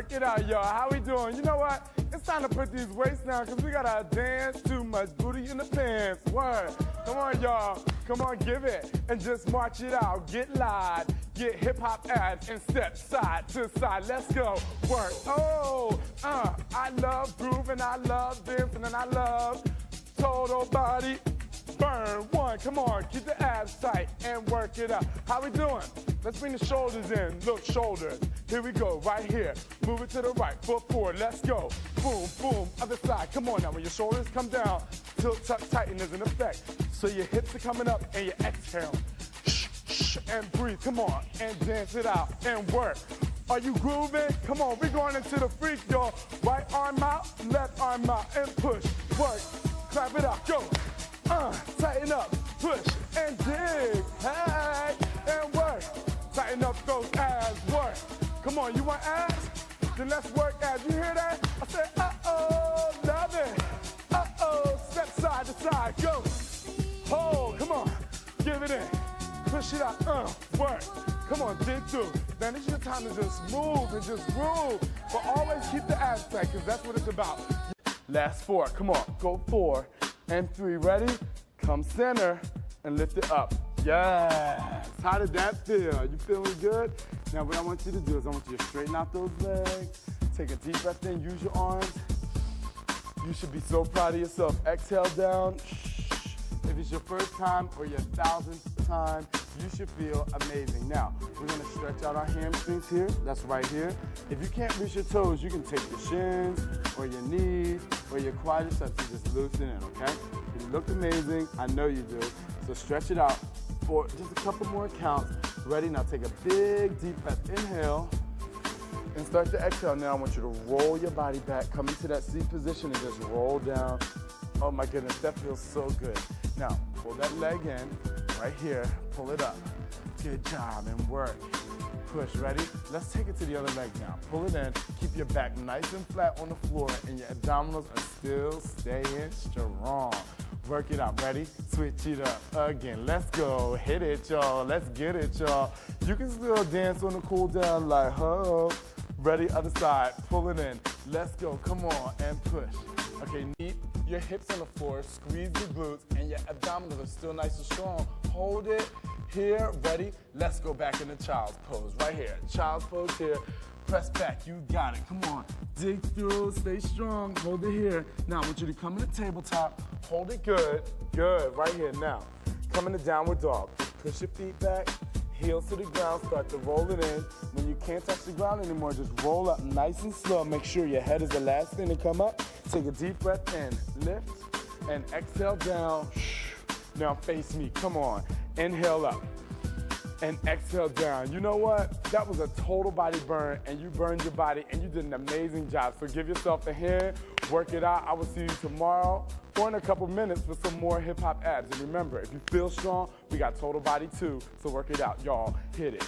Work it out, y'all. How we doing? You know what? It's time to put these weights down because we got to dance too much booty in the pants. Word. Come on, y'all. Come on, give it. And just march it out. Get live. Get hip-hop ads and step side to side. Let's go. Work. Oh, I love grooving. I love dancing. And I love total body burn. One, come on, keep the abs tight and work it out. How we doing? Let's bring the shoulders in. Look, shoulders. Here we go, right here. Move it to the right, foot forward. Let's go. Boom, boom, other side. Come on now, when your shoulders come down, tilt, tuck, tighten is in effect. So your hips are coming up and you exhale. Shh, shh, and breathe. Come on, and dance it out and work. Are you grooving? Come on, we're going into the freak, y'all. Right arm out, left arm out, and push. Work, clap it out, go. Tighten up, push, and dig, hey, and work. Tighten up those abs, work. Come on, you want abs? Then let's work abs. You hear that? I said, uh-oh, love it. Uh-oh, step side to side, go. Hold, come on, give it in. Push it out, work. Come on, dig through. Then it's your time to just move and just groove. But always keep the abs tight, because that's what it's about. Last four, come on, go 4 and 3, ready? Come center and lift it up. Yes, how did that feel? You feeling good? Now what I want you to do is I want you to straighten out those legs, take a deep breath in, use your arms. You should be so proud of yourself. Exhale down. If it's your first time or your 1000th time, you should feel amazing. Now, we're gonna stretch out our hamstrings here. That's right here. If you can't reach your toes, you can take your shins or your knees or your quadriceps and just loosen it, okay? You look amazing, I know you do. So stretch it out for just a couple more counts. Ready? Now take a big, deep breath. Inhale and start to exhale. Now I want you to roll your body back, come into that seat position and just roll down. Oh my goodness, that feels so good. Now, pull that leg in, right here, pull it up. Good job, and work. Push, ready? Let's take it to the other leg now. Pull it in, keep your back nice and flat on the floor, and your abdominals are still staying strong. Work it out, ready? Switch it up again. Let's go, hit it, y'all. Let's get it, y'all. You can still dance on the cool down like, ho. Ready, other side, pull it in. Let's go, come on, and push. Okay, keep your hips on the floor, squeeze your glutes, and your abdominals are still nice and strong. Hold it here, ready? Let's go back into child's pose, right here. Child's pose here, press back, you got it, come on. Dig through, stay strong, hold it here. Now I want you to come in the tabletop, hold it good, right here. Now, come in the downward dog. Push your feet back, heels to the ground, start to roll it in. When you can't touch the ground anymore, just roll up nice and slow. Make sure your head is the last thing to come up. Take a deep breath in, lift, and exhale down. Now face me, come on. Inhale up, and exhale down. You know what? That was a total body burn, and you burned your body, and you did an amazing job. So give yourself a hand, work it out. I will see you tomorrow or in a couple minutes for some more hip-hop abs. And remember, if you feel strong, we got total body too, so work it out. Y'all, hit it.